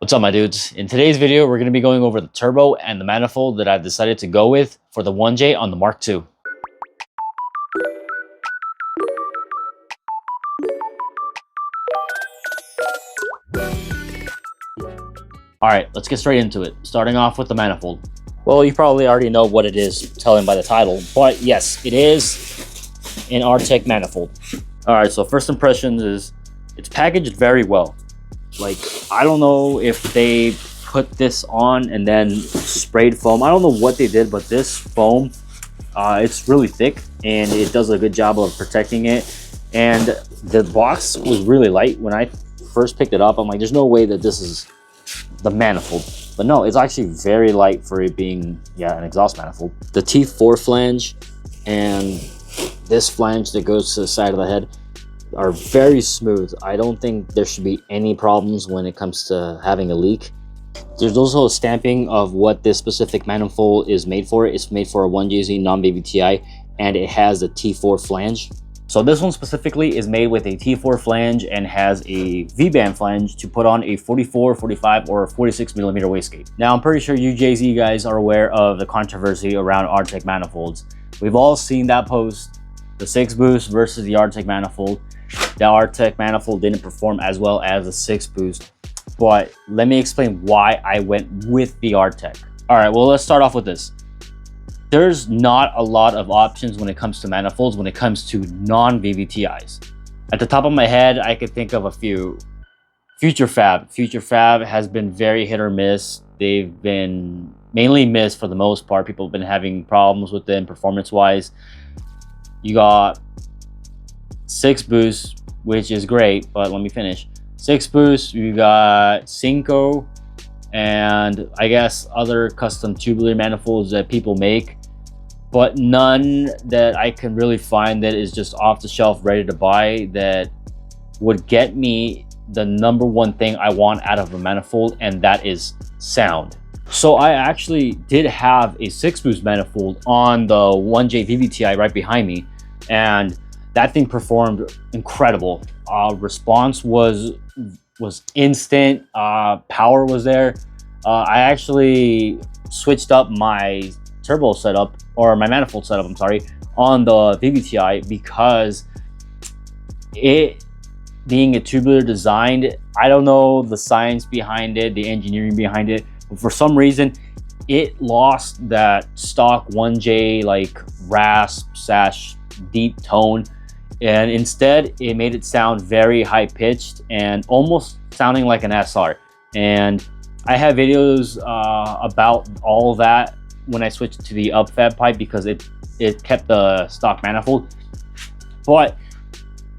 What's up, my dudes? In today's video, we're going to be going over the turbo and the manifold that I've decided to go with for the 1J on the Mark II. Alright, let's get straight into it, starting off with the manifold. Well, you probably already know what it is, telling by the title, but yes, it is an ARTEC manifold. Alright, so first impressions is it's packaged very well. Like, I don't know if they put this on and then sprayed foam. I don't know what they did, but this foam, it's really thick and it does a good job of protecting it. And the box was really light. When I first picked it up, I'm like, there's no way that this is the manifold. But no, it's actually very light for it being, an exhaust manifold. The T4 flange and this flange that goes to the side of the head are very smooth. I don't think there should be any problems when it comes to having a leak. There's also a stamping of what this specific manifold is made for. It's made for a 1JZ non-Vvti, and it has a T4 flange. So this one specifically is made with a T4 flange and has a V-band flange to put on a 44, 45, or 46 millimeter wastegate. Now, I'm pretty sure you JZ guys are aware of the controversy around ARTEC manifolds. We've all seen that post, the 6 boost versus the ARTEC manifold. The ARTEC manifold didn't perform as well as the 6 boost, but let me explain why I went with the ARTEC. All right, well, let's start off with this. There's not a lot of options when it comes to manifolds when it comes to non-Vvtis. At the top of my head, I could think of a few. Future Fab has been very hit or miss. They've been mainly missed for the most part. People have been having problems with them performance-wise. You got 6 boost, which is great, but let me finish. 6 boost, you got Cinco, and I guess other custom tubular manifolds that people make, but none that I can really find that is just off the shelf ready to buy that would get me the #1 thing I want out of a manifold, and that is sound. So I actually did have a 6 boost manifold on the 1J Vvti right behind me, and that thing performed incredible. Response was instant. Power was there. I actually switched up my turbo setup, or my manifold setup, I'm sorry, on the Vvti because it being a tubular designed, I don't know the science behind it, the engineering behind it, but for some reason it lost that stock 1J like rasp / deep tone, and instead it made it sound very high pitched and almost sounding like an SR. And I have videos about all that when I switched to the upfab pipe because it kept the stock manifold, but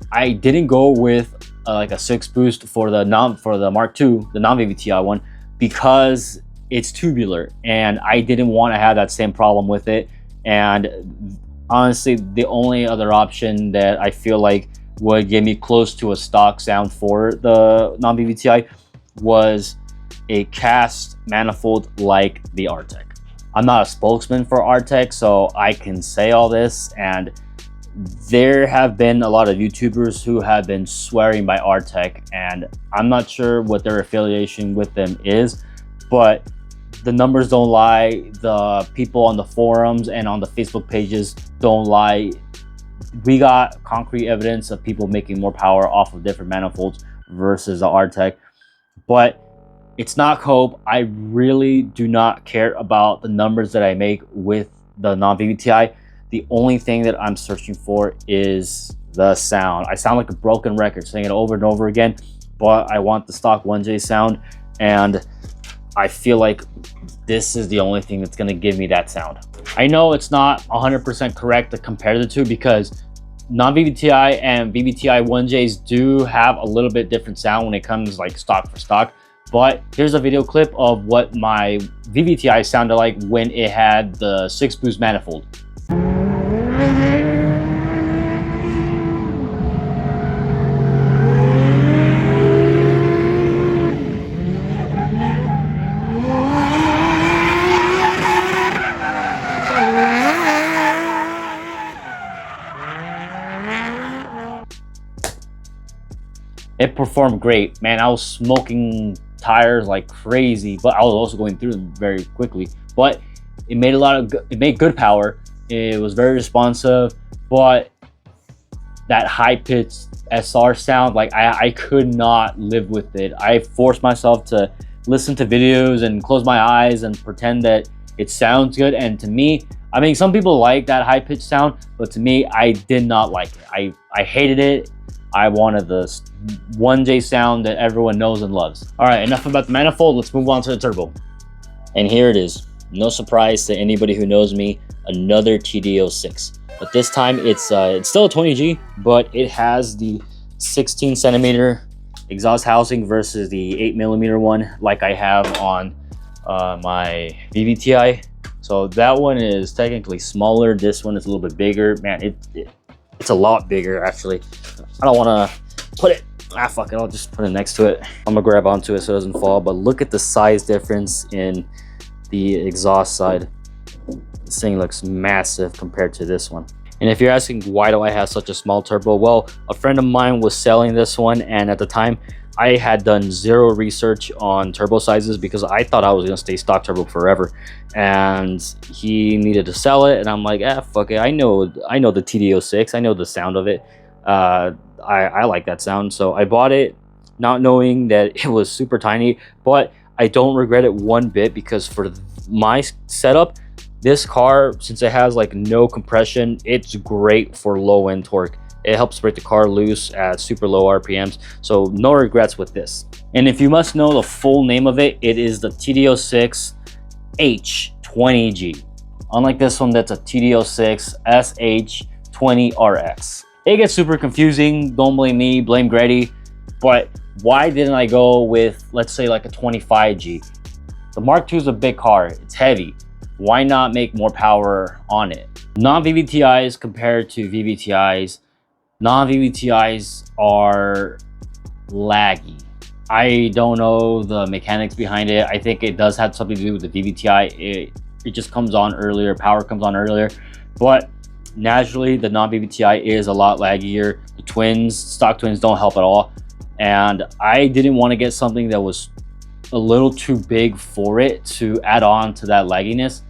I didn't go with like a 6 boost for the Mark II, the non-Vvti one, because it's tubular and I didn't want to have that same problem with it. And honestly, the only other option that I feel like would get me close to a stock sound for the non-Vvti was a cast manifold like the ARTEC. I'm not a spokesman for ARTEC, so I can say all this, and there have been a lot of YouTubers who have been swearing by ARTEC, and I'm not sure what their affiliation with them is, but the numbers don't lie. The people on the forums and on the Facebook pages don't lie. We got concrete evidence of people making more power off of different manifolds versus the ARTEC, but it's not cope. I really do not care about the numbers that I make with the non-Vvti. The only thing that I'm searching for is the sound. I sound like a broken record saying it over and over again, but I want the stock 1J sound, and I feel like this is the only thing that's going to give me that sound. I know it's not 100% correct to compare the two because non-Vvti and Vvti 1Js do have a little bit different sound when it comes like stock for stock. But here's a video clip of what my Vvti sounded like when it had the 6 boost manifold. It performed great, man. I was smoking tires like crazy, but I was also going through them very quickly. But it made it made good power. It was very responsive, but that high-pitched SR sound, like I could not live with it. I forced myself to listen to videos and close my eyes and pretend that it sounds good. And to me, I mean, some people like that high-pitched sound, but to me, I did not like it. I hated it. I wanted the 1J sound that everyone knows and loves. All right, enough about the manifold. Let's move on to the turbo. And here it is. No surprise to anybody who knows me, another TD06. But this time it's still a 20G, but it has the 16 centimeter exhaust housing versus the 8mm one like I have on my Vvti. So that one is technically smaller. This one is a little bit bigger. Man, it's a lot bigger actually. I don't want to put it, fuck it, I'll just put it next to it. I'm gonna grab onto it so it doesn't fall, but look at the size difference in the exhaust side. This thing looks massive compared to this one. And if you're asking why do I have such a small turbo, well, a friend of mine was selling this one, and at the time I had done zero research on turbo sizes because I thought I was gonna stay stock turbo forever, and he needed to sell it, and I'm like, fuck it, I know the TD06, I know the sound of it. I like that sound, so I bought it not knowing that it was super tiny, but I don't regret it one bit because for my setup, this car, since it has like no compression, it's great for low end torque. It helps break the car loose at super low RPMs, so no regrets with this. And if you must know the full name of it, it is the TD06 H20G. Unlike this one, that's a TD06 SH20RX. It gets super confusing, don't blame me, blame GREDDY, but why didn't I go with, let's say, like a 25G? The Mark II is a big car, it's heavy. Why not make more power on it? Non-VVTIs compared to VVTIs, non-VVTIs are laggy. I don't know the mechanics behind it. I think it does have something to do with the VVTI. It just comes on earlier, power comes on earlier, but naturally the non-VVTI is a lot laggier. The twins, stock twins, don't help at all. And I didn't want to get something that was a little too big for it to add on to that lagginess,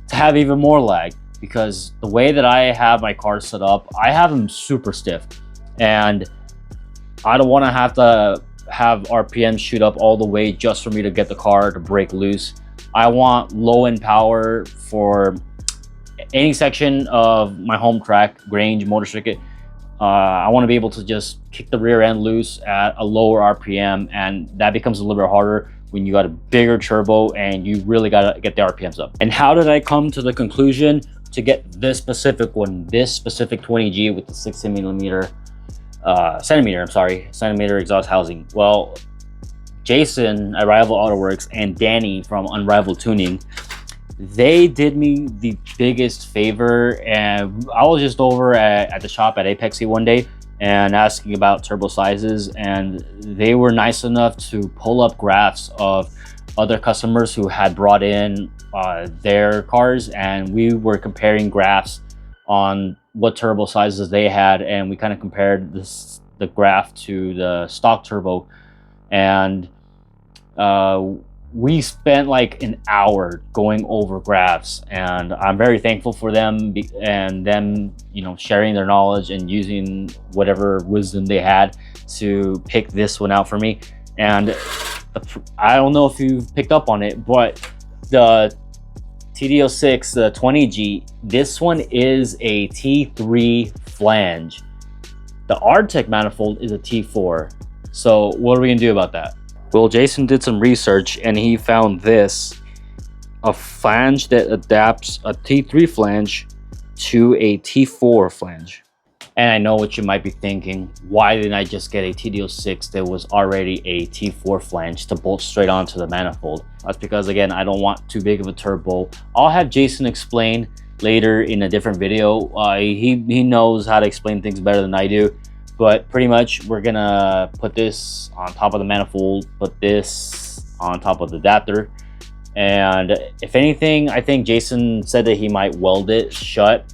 to have even more lag, because the way that I have my car set up, I have them super stiff, and I don't want to have RPM shoot up all the way just for me to get the car to break loose. I want low end power for any section of my home track, Grange, motor circuit. I want to be able to just kick the rear end loose at a lower RPM, and that becomes a little bit harder when you got a bigger turbo and you really got to get the RPMs up. And how did I come to the conclusion to get this specific one, this specific 20G with the 16 centimeter exhaust housing? Well, Jason at Rival Autoworks and Danny from Unrivaled Tuning, they did me the biggest favor. And I was just over at the shop at Apexy one day and asking about turbo sizes, and they were nice enough to pull up graphs of other customers who had brought in their cars, and we were comparing graphs on what turbo sizes they had, and we kind of compared the graph to the stock turbo, and we spent like an hour going over graphs, and I'm very thankful for them and them, you know, sharing their knowledge and using whatever wisdom they had to pick this one out for me. And I don't know if you've picked up on it, but the TD06, the 20G, this one is a T3 flange. The ARTEC manifold is a T4. So what are we gonna do about that? Well, Jason did some research and he found this, a flange that adapts a T3 flange to a T4 flange. And I know what you might be thinking, why didn't I just get a TD06 that was already a T4 flange to bolt straight onto the manifold? That's because, again, I don't want too big of a turbo. I'll have Jason explain later in a different video. He knows how to explain things better than I do. But pretty much we're gonna put this on top of the manifold, put this on top of the adapter, and if anything, I think Jason said that he might weld it shut.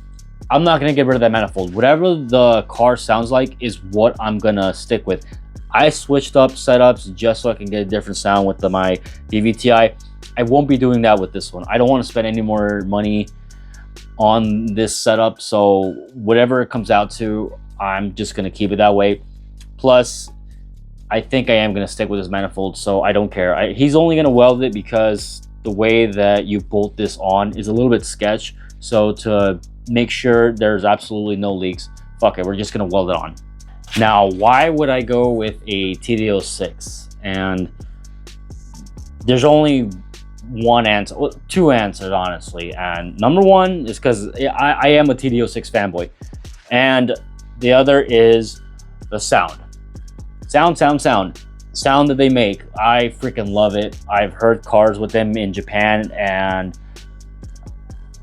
I'm not gonna get rid of that manifold. Whatever the car sounds like is what I'm gonna stick with. I switched up setups just so I can get a different sound with my Vvti. I won't be doing that with this one. I don't want to spend any more money on this setup, so whatever it comes out to, I'm just going to keep it that way. Plus, I think I am going to stick with this manifold, so I don't care. He's only going to weld it because the way that you bolt this on is a little bit sketch. So to make sure there's absolutely no leaks, fuck it, we're just going to weld it on. Now, why would I go with a TD06? And there's only one answer, well, two answers honestly. And number one is because I am a TD06 fanboy, and the other is the sound that they make. I freaking love it. I've heard cars with them in Japan, and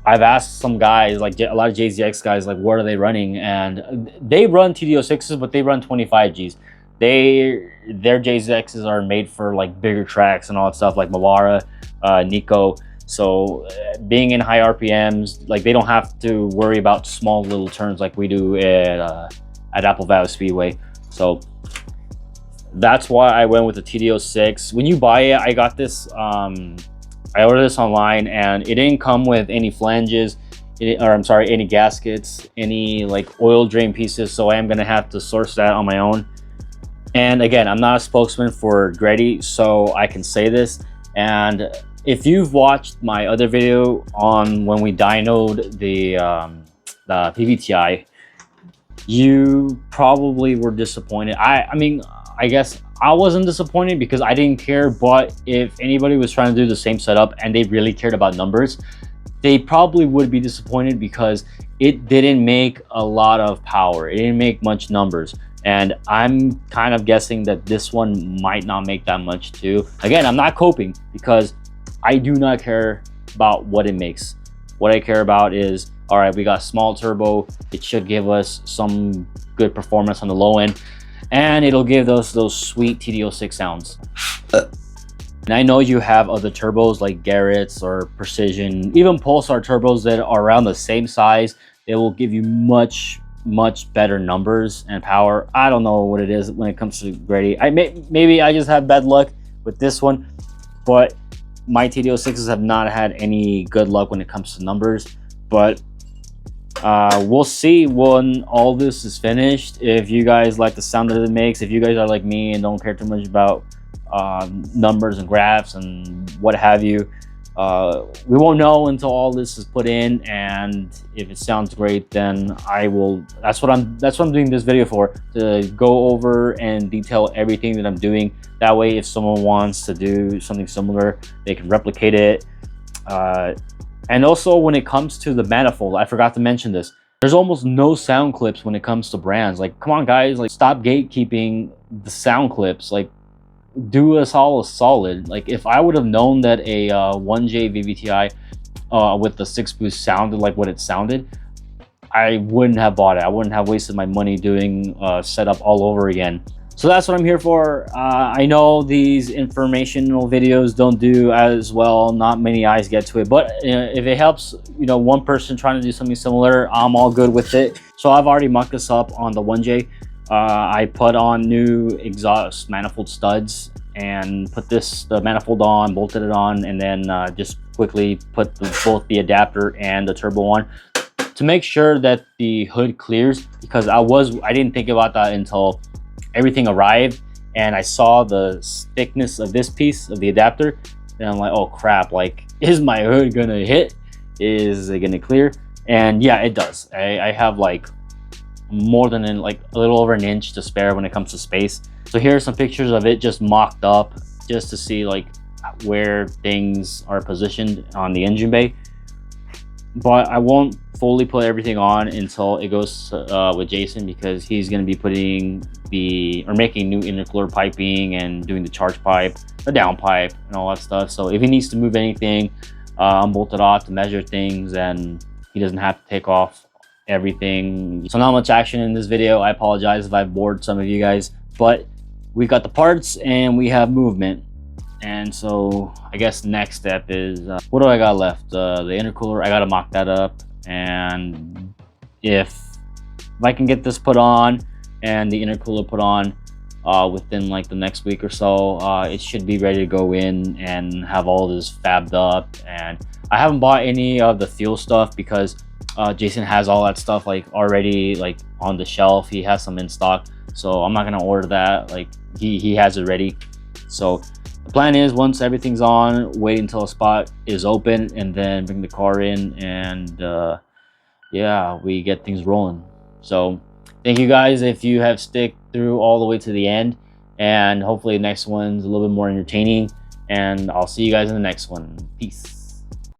I've asked some guys, like a lot of JZX guys, like what are they running, and they run TD06s, but they run 25Gs. Their JZXs are made for like bigger tracks and all that stuff, like Mawara, Nico. So being in high RPMs, like they don't have to worry about small little turns like we do at Apple Valley Speedway. So that's why I went with the TD06. When you buy it, I got this, I ordered this online, and it didn't come with any flanges, or I'm sorry, any gaskets, any like oil drain pieces. So I am gonna have to source that on my own. And again, I'm not a spokesman for GREDDY, so I can say this. And if you've watched my other video on when we dynoed the Vvti, you probably were disappointed. I mean, I guess I wasn't disappointed because I didn't care, but if anybody was trying to do the same setup and they really cared about numbers, they probably would be disappointed because it didn't make a lot of power. It didn't make much numbers. And I'm kind of guessing that this one might not make that much too. Again, I'm not coping because I do not care about what it makes. What I care about is, all right, we got small turbo. It should give us some good performance on the low end, and it'll give us those sweet TD06 sounds. And I know you have other turbos like Garrett's or Precision, even Pulsar turbos that are around the same size. They will give you much better numbers and power. I don't know what it is when it comes to GREDDY. Maybe I just have bad luck with this one, but my TD06s have not had any good luck when it comes to numbers. But we'll see when all this is finished, if you guys like the sound that it makes. If you guys are like me and don't care too much about numbers and graphs and what have you, we won't know until all this is put in. And if it sounds great, then I will. That's what I'm doing this video for, to go over and detail everything that I'm doing. That way, if someone wants to do something similar, they can replicate it. And also, when it comes to the manifold, I forgot to mention this. There's almost no sound clips when it comes to brands. Like, come on, guys! Like, stop gatekeeping the sound clips. Like, do us all a solid. Like, if I would have known that a 1J Vvti with the 6-boost sounded like what it sounded, I wouldn't have bought it. I wouldn't have wasted my money doing setup all over again. So that's what I'm here for. I know these informational videos don't do as well. Not many eyes get to it, but if it helps, you know, one person trying to do something similar, I'm all good with it. So I've already mocked this up on the 1J. I put on new exhaust manifold studs and put the manifold on, bolted it on, and then just quickly put both the adapter and the turbo on to make sure that the hood clears, because I didn't think about that until everything arrived and I saw the thickness of this piece of the adapter, and I'm like, oh crap, like, is my hood gonna hit? Is it gonna clear? And yeah, it does. I have like more than like a little over an inch to spare when it comes to space. So here are some pictures of it just mocked up, just to see like where things are positioned on the engine bay. But I won't fully put everything on until it goes with Jason, because he's going to be putting making new intercooler piping and doing the charge pipe, the down pipe, and all that stuff. So if he needs to move anything, I'm bolted off to measure things, and he doesn't have to take off everything. So not much action in this video. I apologize if I've bored some of you guys, but we got the parts and we have movement. And so I guess the next step is what do I got left? The intercooler, I gotta mock that up, and if I can get this put on and the intercooler put on, within like the next week or so. It should be ready to go in and have all this fabbed up. And I haven't bought any of the fuel stuff because Jason has all that stuff like already like on the shelf. He has some in stock, so I'm not gonna order that. Like he has it ready. So the plan is, once everything's on, wait until a spot is open and then bring the car in, and yeah, we get things rolling. So thank you guys if you have stick through all the way to the end, and hopefully the next one's a little bit more entertaining, and I'll see you guys in the next one. Peace.